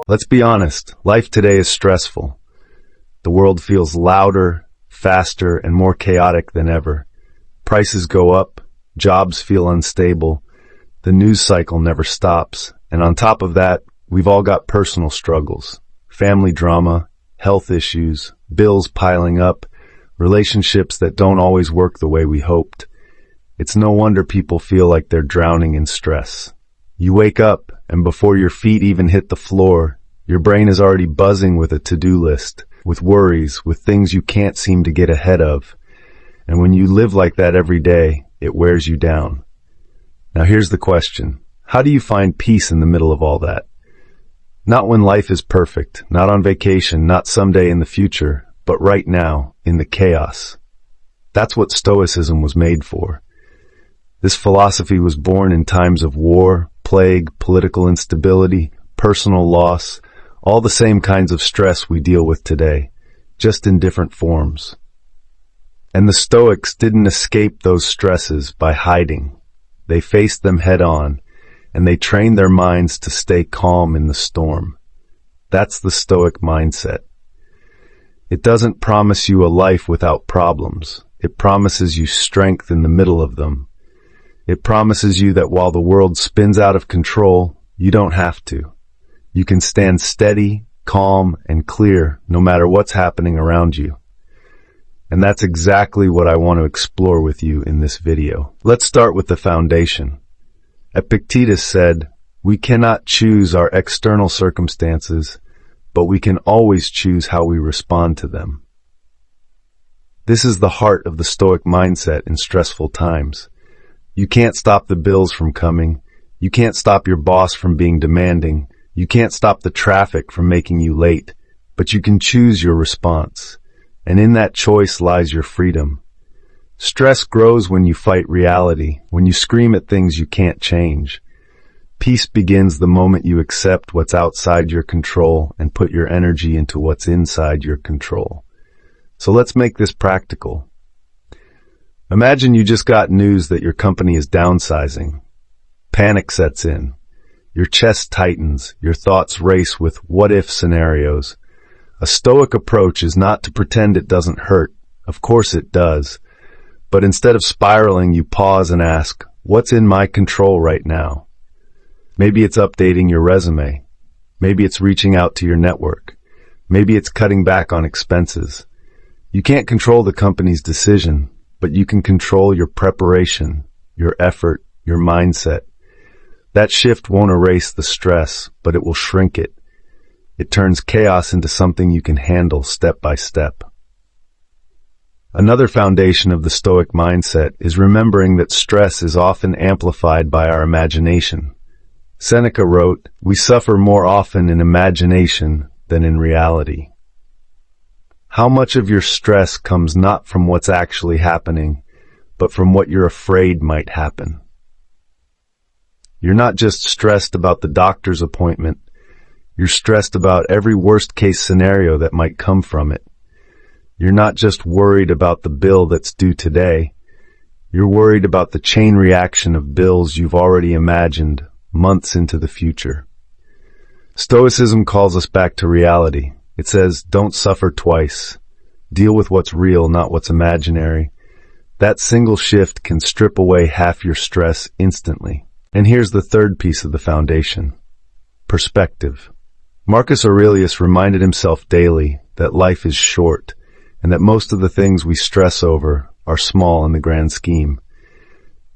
Let's be honest, life today is stressful. The world feels louder, faster, and more chaotic than ever. Prices go up, jobs feel unstable, the news cycle never stops, and on top of that, we've all got personal struggles, family drama, health issues, bills piling up, relationships that don't always work the way we hoped. It's no wonder people feel like they're drowning in stress. You wake up, and before your feet even hit the floor, your brain is already buzzing with a to-do list, with worries, with things you can't seem to get ahead of. And when you live like that every day, it wears you down. Now here's the question. How do you find peace in the middle of all that? Not when life is perfect, not on vacation, not someday in the future, but right now, in the chaos. That's what Stoicism was made for. This philosophy was born in times of war, plague, political instability, personal loss, all the same kinds of stress we deal with today, just in different forms. And the Stoics didn't escape those stresses by hiding. They faced them head on, and they trained their minds to stay calm in the storm. That's the Stoic mindset. It doesn't promise you a life without problems. It promises you strength in the middle of them. It promises you that while the world spins out of control, you don't have to. You can stand steady, calm, and clear no matter what's happening around you. And that's exactly what I want to explore with you in this video. Let's start with the foundation. Epictetus said, "We cannot choose our external circumstances, but we can always choose how we respond to them." This is the heart of the Stoic mindset in stressful times. You can't stop the bills from coming. You can't stop your boss from being demanding. You can't stop the traffic from making you late, but you can choose your response. And in that choice lies your freedom. Stress grows when you fight reality, when you scream at things you can't change. Peace begins the moment you accept what's outside your control and put your energy into what's inside your control. So let's make this practical. Imagine you just got news that your company is downsizing. Panic sets in. Your chest tightens. Your thoughts race with what-if scenarios. A Stoic approach is not to pretend it doesn't hurt. Of course it does. But instead of spiraling, you pause and ask, what's in my control right now? Maybe it's updating your resume. Maybe it's reaching out to your network. Maybe it's cutting back on expenses. You can't control the company's decision, but you can control your preparation, your effort, your mindset. That shift won't erase the stress, but it will shrink it. It turns chaos into something you can handle step by step. Another foundation of the Stoic mindset is remembering that stress is often amplified by our imagination. Seneca wrote, "We suffer more often in imagination than in reality." How much of your stress comes not from what's actually happening, but from what you're afraid might happen? You're not just stressed about the doctor's appointment. You're stressed about every worst-case scenario that might come from it. You're not just worried about the bill that's due today. You're worried about the chain reaction of bills you've already imagined months into the future. Stoicism calls us back to reality. It says, don't suffer twice. Deal with what's real, not what's imaginary. That single shift can strip away half your stress instantly. And here's the third piece of the foundation. Perspective. Marcus Aurelius reminded himself daily that life is short and that most of the things we stress over are small in the grand scheme.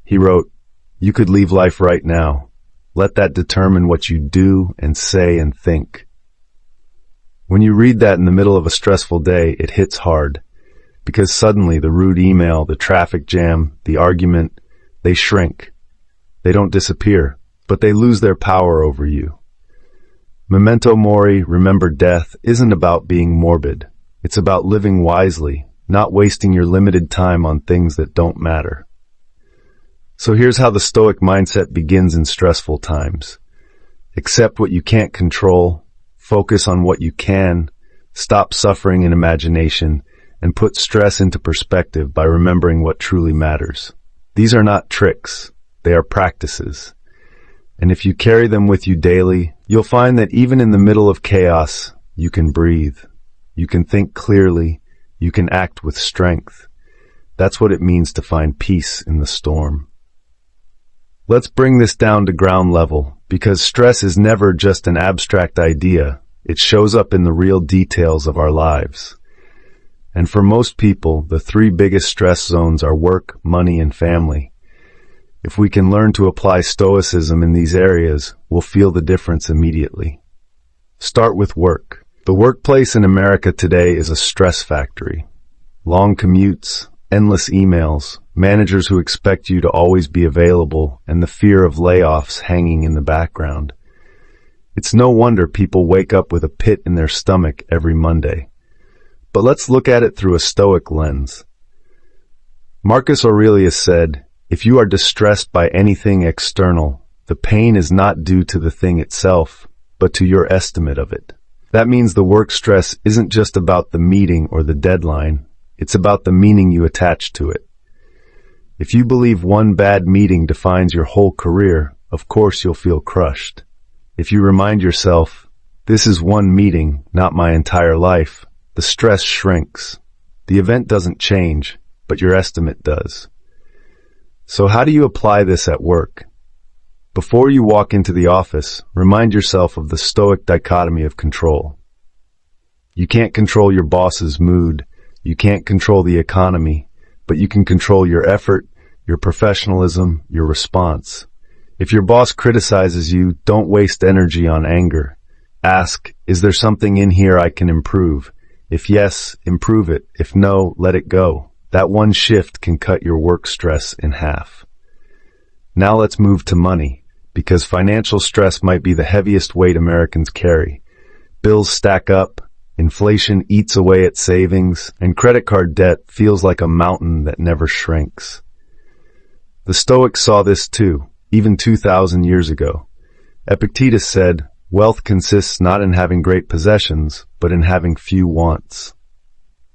He wrote, "You could leave life right now. Let that determine what you do and say and think." When you read that in the middle of a stressful day, it hits hard, because suddenly the rude email, the traffic jam, the argument, they shrink. They don't disappear, but they lose their power over you. Memento mori, remember death, isn't about being morbid. It's about living wisely, not wasting your limited time on things that don't matter. So here's how the Stoic mindset begins in stressful times. Accept what you can't control, focus on what you can, stop suffering in imagination, and put stress into perspective by remembering what truly matters. These are not tricks, they are practices. And if you carry them with you daily, you'll find that even in the middle of chaos, you can breathe. You can think clearly. You can act with strength. That's what it means to find peace in the storm. Let's bring this down to ground level, because stress is never just an abstract idea. It shows up in the real details of our lives. And for most people, the three biggest stress zones are work, money, and family. If we can learn to apply Stoicism in these areas, we'll feel the difference immediately. Start with work. The workplace in America today is a stress factory. Long commutes, endless emails, managers who expect you to always be available, and the fear of layoffs hanging in the background. It's no wonder people wake up with a pit in their stomach every Monday. But let's look at it through a Stoic lens. Marcus Aurelius said, "If you are distressed by anything external, the pain is not due to the thing itself, but to your estimate of it." That means the work stress isn't just about the meeting or the deadline. It's about the meaning you attach to it. If you believe one bad meeting defines your whole career, of course you'll feel crushed. If you remind yourself, "This is one meeting, not my entire life," the stress shrinks. The event doesn't change, but your estimate does. So how do you apply this at work? Before you walk into the office, remind yourself of the Stoic dichotomy of control. You can't control your boss's mood. You can't control the economy, but you can control your effort, your professionalism, your response. If your boss criticizes you, don't waste energy on anger. Ask, is there something in here I can improve? If yes, improve it. If no, let it go. That one shift can cut your work stress in half. Now let's move to money, because financial stress might be the heaviest weight Americans carry. Bills stack up, inflation eats away at savings, and credit card debt feels like a mountain that never shrinks. The Stoics saw this too, even 2,000 years ago. Epictetus said, "Wealth consists not in having great possessions, but in having few wants."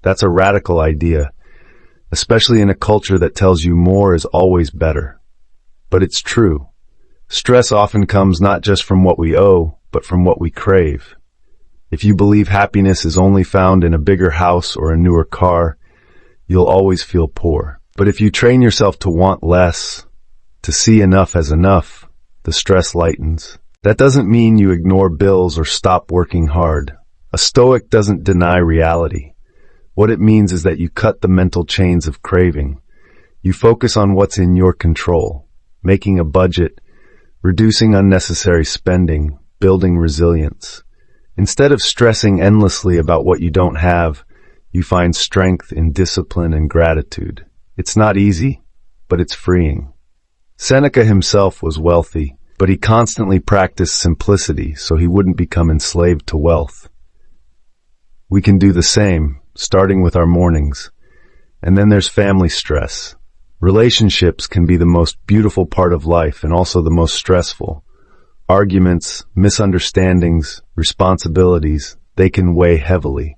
That's a radical idea, especially in a culture that tells you more is always better. But it's true. Stress often comes not just from what we owe, but from what we crave. If you believe happiness is only found in a bigger house or a newer car, you'll always feel poor. But if you train yourself to want less, to see enough as enough, the stress lightens. That doesn't mean you ignore bills or stop working hard. A Stoic doesn't deny reality. What it means is that you cut the mental chains of craving. You focus on what's in your control, making a budget, reducing unnecessary spending, building resilience. Instead of stressing endlessly about what you don't have, you find strength in discipline and gratitude. It's not easy, but it's freeing. Seneca himself was wealthy, but he constantly practiced simplicity so he wouldn't become enslaved to wealth. We can do the same, starting with our mornings. And then there's family stress. Relationships can be the most beautiful part of life and also the most stressful. Arguments, misunderstandings, responsibilities, they can weigh heavily.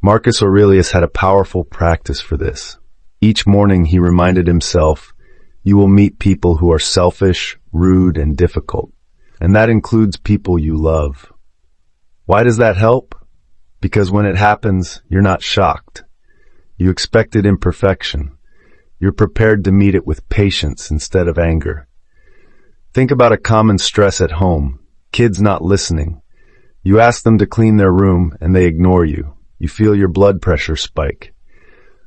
Marcus Aurelius had a powerful practice for this. Each morning he reminded himself, "You will meet people who are selfish, rude, and difficult. And that includes people you love." Why does that help? Because when it happens, you're not shocked. You expected imperfection. You're prepared to meet it with patience instead of anger. Think about a common stress at home. Kids not listening. You ask them to clean their room and they ignore you. You feel your blood pressure spike.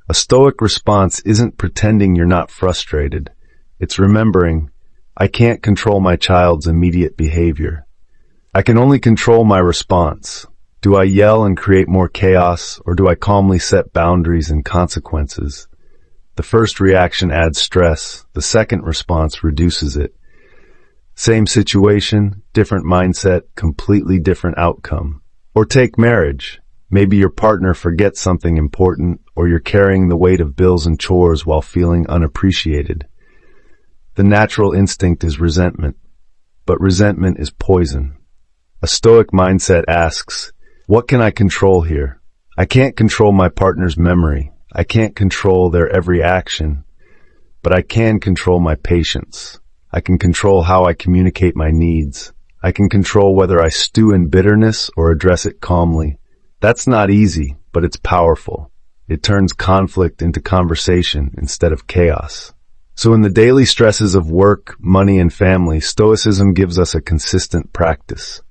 A Stoic response isn't pretending you're not frustrated. It's remembering, I can't control my child's immediate behavior. I can only control my response. Do I yell and create more chaos, or do I calmly set boundaries and consequences? The first reaction adds stress. The second response reduces it. Same situation, different mindset, completely different outcome. Or take marriage. Maybe your partner forgets something important, or you're carrying the weight of bills and chores while feeling unappreciated. The natural instinct is resentment, but resentment is poison. A Stoic mindset asks, what can I control here? I can't control my partner's memory. I can't control their every action, but I can control my patience. I can control how I communicate my needs. I can control whether I stew in bitterness or address it calmly. That's not easy, but it's powerful. It turns conflict into conversation instead of chaos. So in the daily stresses of work, money, and family, Stoicism gives us a consistent practice.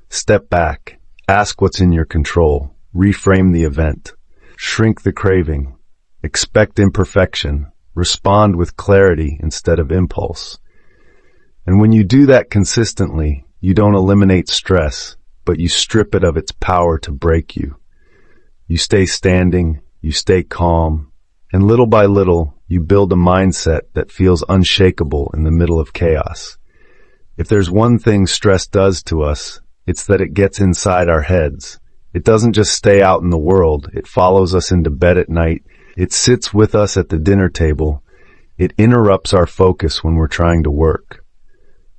Step back, ask what's in your control, reframe the event, shrink the craving, expect imperfection, respond with clarity instead of impulse. And when you do that consistently, you don't eliminate stress, but you strip it of its power to break you. You stay standing, you stay calm, and little by little, you build a mindset that feels unshakable in the middle of chaos. If there's one thing stress does to us, it's that it gets inside our heads. It doesn't just stay out in the world. It follows us into bed at night. It sits with us at the dinner table. It interrupts our focus when we're trying to work.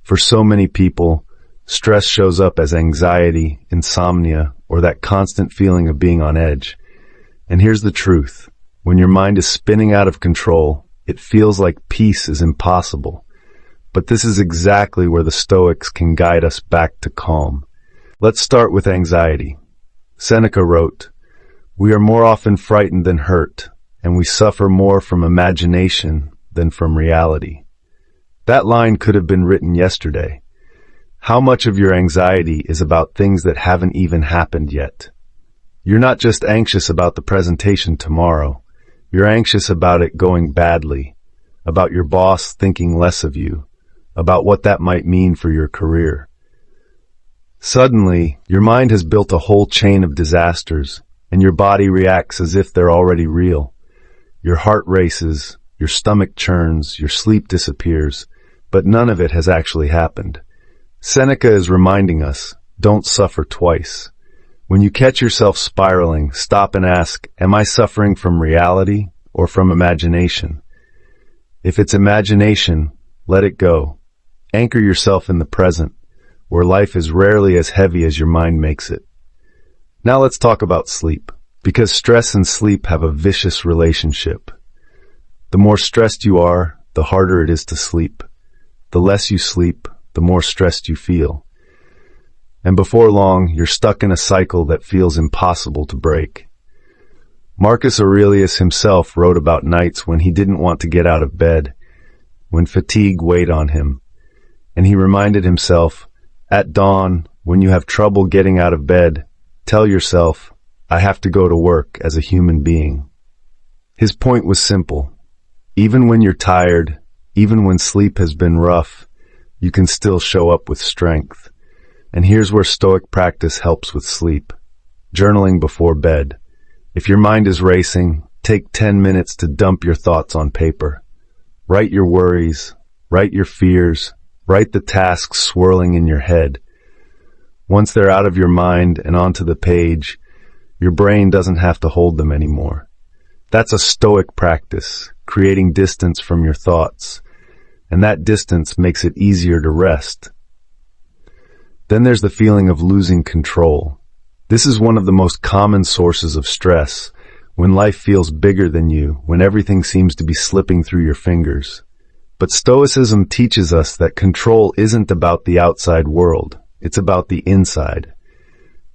For so many people, stress shows up as anxiety, insomnia, or that constant feeling of being on edge. And here's the truth. When your mind is spinning out of control, it feels like peace is impossible. But this is exactly where the Stoics can guide us back to calm. Let's start with anxiety. Seneca wrote, "We are more often frightened than hurt, and we suffer more from imagination than from reality." That line could have been written yesterday. How much of your anxiety is about things that haven't even happened yet? You're not just anxious about the presentation tomorrow. You're anxious about it going badly, about your boss thinking less of you, about what that might mean for your career. Suddenly, your mind has built a whole chain of disasters, and your body reacts as if they're already real. Your heart races, your stomach churns, your sleep disappears, but none of it has actually happened. Seneca is reminding us, don't suffer twice. When you catch yourself spiraling, stop and ask, am I suffering from reality or from imagination? If it's imagination, let it go. Anchor yourself in the present, where life is rarely as heavy as your mind makes it. Now let's talk about sleep, because stress and sleep have a vicious relationship. The more stressed you are, the harder it is to sleep. The less you sleep, the more stressed you feel. And before long, you're stuck in a cycle that feels impossible to break. Marcus Aurelius himself wrote about nights when he didn't want to get out of bed, when fatigue weighed on him. And he reminded himself, at dawn, when you have trouble getting out of bed, tell yourself, I have to go to work as a human being. His point was simple. Even when you're tired, even when sleep has been rough, you can still show up with strength. And here's where Stoic practice helps with sleep. Journaling before bed. If your mind is racing, take 10 minutes to dump your thoughts on paper. Write your worries, write your fears, write the tasks swirling in your head. Once they're out of your mind and onto the page, your brain doesn't have to hold them anymore. That's a Stoic practice, creating distance from your thoughts. And that distance makes it easier to rest. Then there's the feeling of losing control. This is one of the most common sources of stress, when life feels bigger than you, when everything seems to be slipping through your fingers. But Stoicism teaches us that control isn't about the outside world, it's about the inside.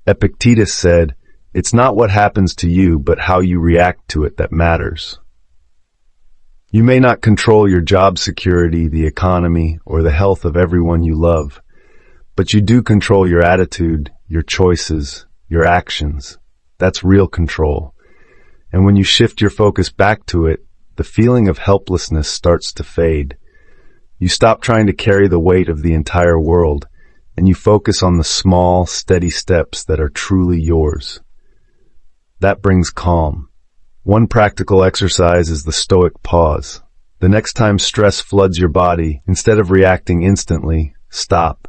Epictetus said, "It's not what happens to you, but how you react to it that matters." You may not control your job security, the economy, or the health of everyone you love. But you do control your attitude, your choices, your actions. That's real control. And when you shift your focus back to it, the feeling of helplessness starts to fade. You stop trying to carry the weight of the entire world, and you focus on the small, steady steps that are truly yours. That brings calm. One practical exercise is the Stoic pause. The next time stress floods your body, instead of reacting instantly, stop.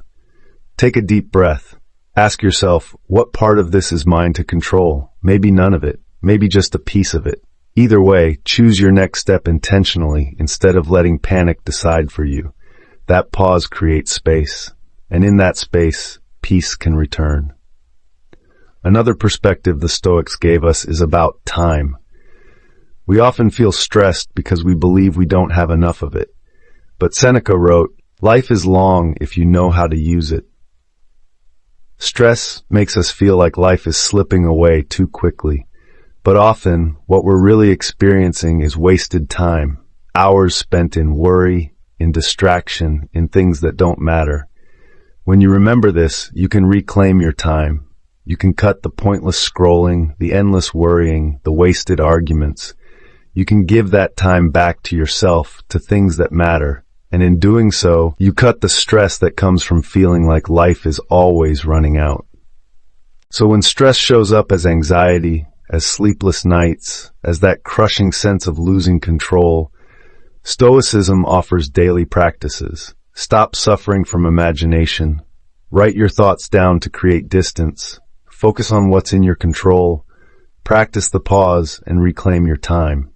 Take a deep breath. Ask yourself, what part of this is mine to control? Maybe none of it. Maybe just a piece of it. Either way, choose your next step intentionally instead of letting panic decide for you. That pause creates space, and in that space, peace can return. Another perspective the Stoics gave us is about time. We often feel stressed because we believe we don't have enough of it. But Seneca wrote, Life is long if you know how to use it. Stress makes us feel like life is slipping away too quickly, but often what we're really experiencing is wasted time, hours spent in worry, in distraction, in things that don't matter. When you remember this, you can reclaim your time. You can cut the pointless scrolling, the endless worrying, the wasted arguments. You can give that time back to yourself, to things that matter. And in doing so, you cut the stress that comes from feeling like life is always running out. So when stress shows up as anxiety, as sleepless nights, as that crushing sense of losing control, Stoicism offers daily practices. Stop suffering from imagination. Write your thoughts down to create distance. Focus on what's in your control. Practice the pause and reclaim your time.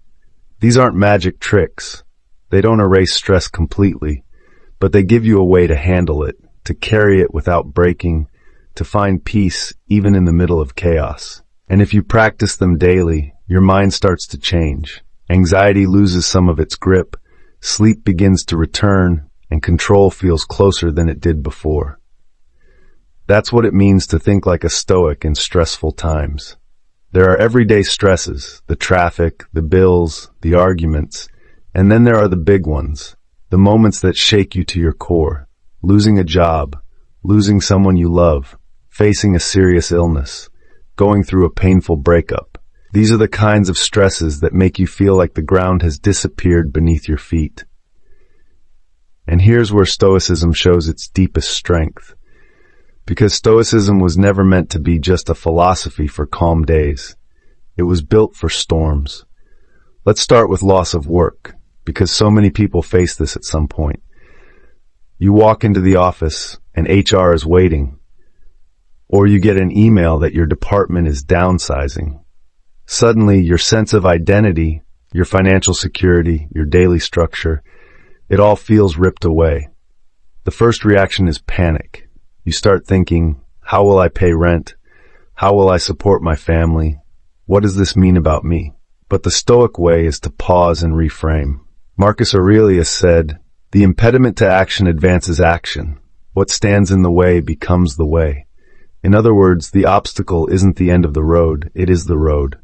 These aren't magic tricks. They don't erase stress completely, but they give you a way to handle it, to carry it without breaking, to find peace even in the middle of chaos. And if you practice them daily, your mind starts to change. Anxiety loses some of its grip, sleep begins to return, and control feels closer than it did before. That's what it means to think like a Stoic in stressful times. There are everyday stresses, the traffic, the bills, the arguments, and then there are the big ones, the moments that shake you to your core. Losing a job, losing someone you love, facing a serious illness, going through a painful breakup. These are the kinds of stresses that make you feel like the ground has disappeared beneath your feet. And here's where Stoicism shows its deepest strength. Because Stoicism was never meant to be just a philosophy for calm days. It was built for storms. Let's start with loss of work, because so many people face this at some point. You walk into the office and HR is waiting, or you get an email that your department is downsizing. Suddenly, your sense of identity, your financial security, your daily structure, it all feels ripped away. The first reaction is panic. You start thinking, how will I pay rent? How will I support my family? What does this mean about me? But the Stoic way is to pause and reframe. Marcus Aurelius said, "The impediment to action advances action. What stands in the way becomes the way." In other words, the obstacle isn't the end of the road, it is the road.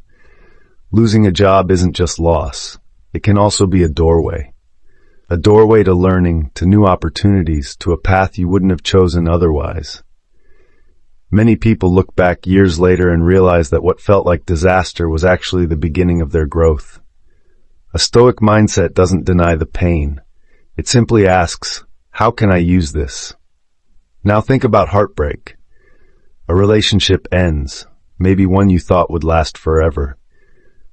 Losing a job isn't just loss. It can also be a doorway. A doorway to learning, to new opportunities, to a path you wouldn't have chosen otherwise. Many people look back years later and realize that what felt like disaster was actually the beginning of their growth. A Stoic mindset doesn't deny the pain. It simply asks, how can I use this? Now think about heartbreak. A relationship ends, maybe one you thought would last forever.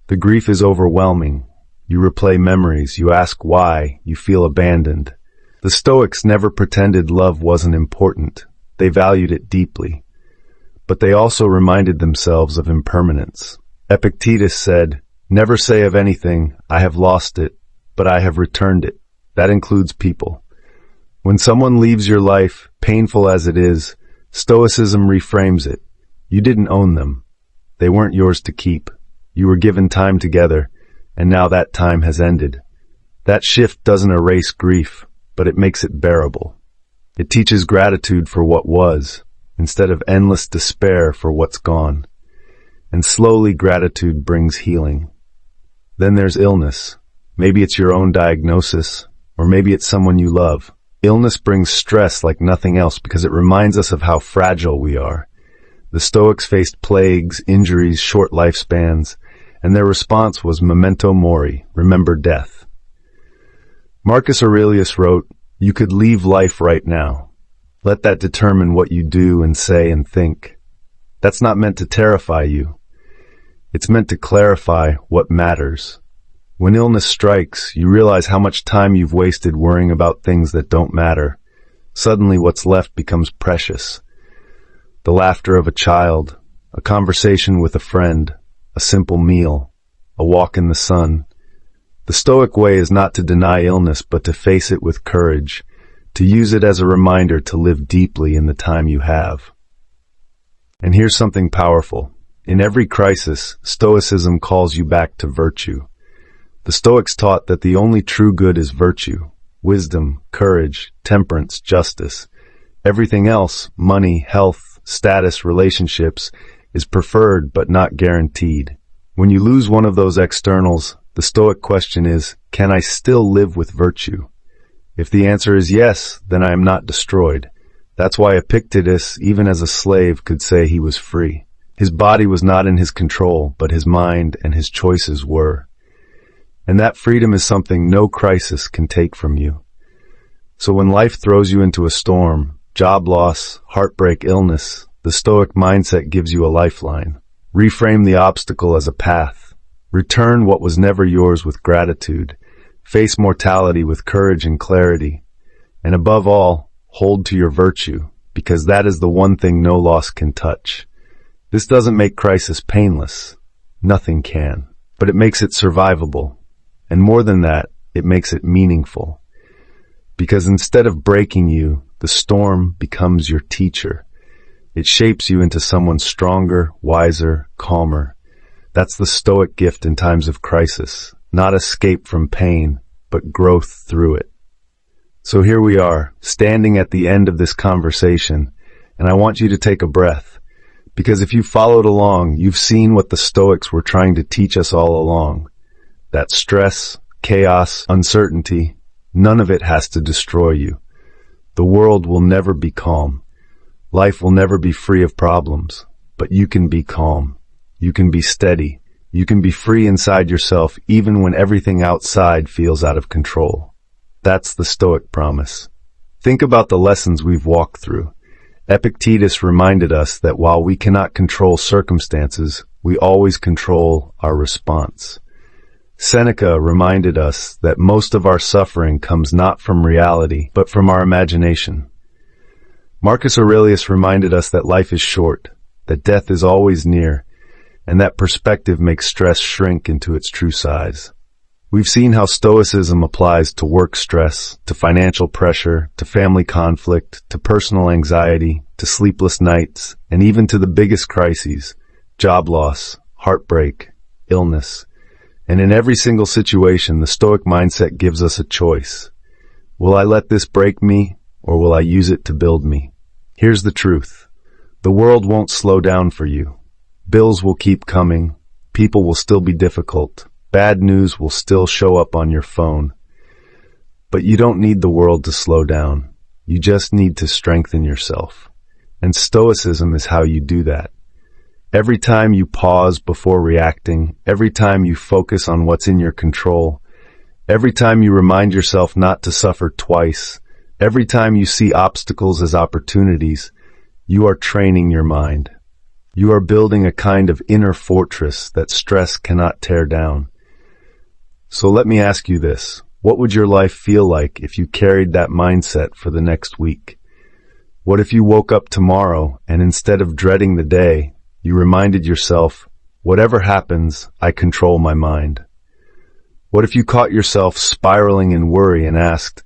The grief is overwhelming. You replay memories, you ask why, you feel abandoned. The Stoics never pretended love wasn't important. They valued it deeply. But they also reminded themselves of impermanence. Epictetus said, "Never say of anything, I have lost it, but I have returned it." That includes people. When someone leaves your life, painful as it is, Stoicism reframes it. You didn't own them. They weren't yours to keep. You were given time together, and now that time has ended. That shift doesn't erase grief, but it makes it bearable. It teaches gratitude for what was, instead of endless despair for what's gone. And slowly gratitude brings healing. Then there's illness. Maybe it's your own diagnosis, or maybe it's someone you love. Illness brings stress like nothing else because it reminds us of how fragile we are. The Stoics faced plagues, injuries, short lifespans, and their response was memento mori, remember death. Marcus Aurelius wrote, "You could leave life right now. Let that determine what you do and say and think." That's not meant to terrify you. It's meant to clarify what matters. When illness strikes, you realize how much time you've wasted worrying about things that don't matter. Suddenly what's left becomes precious. The laughter of a child, a conversation with a friend, a simple meal, a walk in the sun. The Stoic way is not to deny illness, but to face it with courage, to use it as a reminder to live deeply in the time you have. And here's something powerful. In every crisis, Stoicism calls you back to virtue. The Stoics taught that the only true good is virtue. wisdom, courage, temperance, justice. Everything else, money, health, status, relationships, is preferred but not guaranteed. When you lose one of those externals, the Stoic question is, can I still live with virtue? If the answer is yes, then I am not destroyed. That's why Epictetus, even as a slave, could say he was free. His body was not in his control, but his mind and his choices were. And that freedom is something no crisis can take from you. So when life throws you into a storm, job loss, heartbreak, illness, the Stoic mindset gives you a lifeline. Reframe the obstacle as a path. Return what was never yours with gratitude. Face mortality with courage and clarity. And above all, hold to your virtue, because that is the one thing no loss can touch. This doesn't make crisis painless. Nothing can. But it makes it survivable. And more than that, it makes it meaningful. Because instead of breaking you, the storm becomes your teacher. It shapes you into someone stronger, wiser, calmer. That's the Stoic gift in times of crisis. Not escape from pain, but growth through it. So here we are, standing at the end of this conversation, and I want you to take a breath. Because if you followed along, you've seen what the Stoics were trying to teach us all along. That stress, chaos, uncertainty, none of it has to destroy you. The world will never be calm. Life will never be free of problems, but you can be calm. You can be steady. You can be free inside yourself even when everything outside feels out of control. That's the Stoic promise. Think about the lessons we've walked through. Epictetus reminded us that while we cannot control circumstances, we always control our response. Seneca reminded us that most of our suffering comes not from reality, but from our imagination. Marcus Aurelius reminded us that life is short, that death is always near, and that perspective makes stress shrink into its true size. We've seen how Stoicism applies to work stress, to financial pressure, to family conflict, to personal anxiety, to sleepless nights, and even to the biggest crises, job loss, heartbreak, illness. And in every single situation, the Stoic mindset gives us a choice. Will I let this break me, or will I use it to build me? Here's the truth. The world won't slow down for you. Bills will keep coming. People will still be difficult. Bad news will still show up on your phone. But you don't need the world to slow down. You just need to strengthen yourself. And Stoicism is how you do that. Every time you pause before reacting, every time you focus on what's in your control, every time you remind yourself not to suffer twice, every time you see obstacles as opportunities, you are training your mind. You are building a kind of inner fortress that stress cannot tear down. So let me ask you this. What would your life feel like if you carried that mindset for the next week? What if you woke up tomorrow and instead of dreading the day, you reminded yourself, whatever happens, I control my mind? What if you caught yourself spiraling in worry and asked,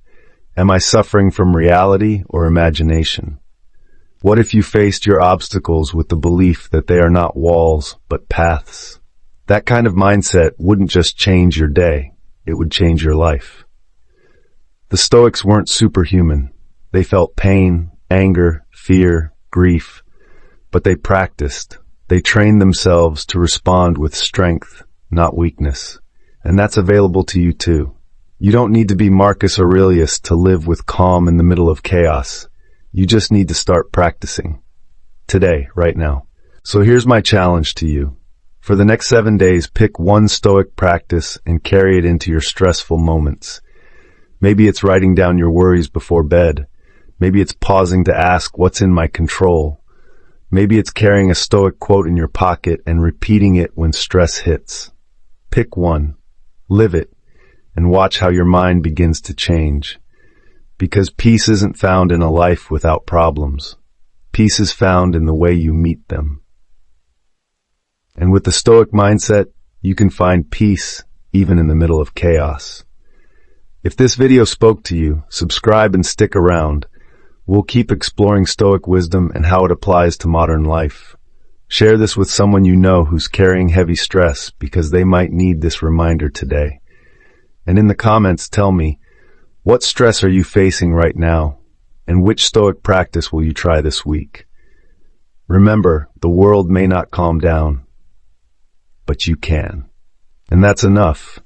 am I suffering from reality or imagination? What if you faced your obstacles with the belief that they are not walls, but paths? That kind of mindset wouldn't just change your day, it would change your life. The Stoics weren't superhuman. They felt pain, anger, fear, grief, but they practiced. They trained themselves to respond with strength, not weakness. And that's available to you too. You don't need to be Marcus Aurelius to live with calm in the middle of chaos. You just need to start practicing. Today, right now. So here's my challenge to you. For the next 7 days, pick one Stoic practice and carry it into your stressful moments. Maybe it's writing down your worries before bed. Maybe it's pausing to ask, what's in my control? Maybe it's carrying a Stoic quote in your pocket and repeating it when stress hits. Pick one, live it, and watch how your mind begins to change. Because peace isn't found in a life without problems. Peace is found in the way you meet them. And with the Stoic mindset, you can find peace even in the middle of chaos. If this video spoke to you, subscribe and stick around. We'll keep exploring Stoic wisdom and how it applies to modern life. Share this with someone you know who's carrying heavy stress because they might need this reminder today. And in the comments, tell me, What stress are you facing right now? And which Stoic practice will you try this week? Remember, the world may not calm down, but you can. And that's enough.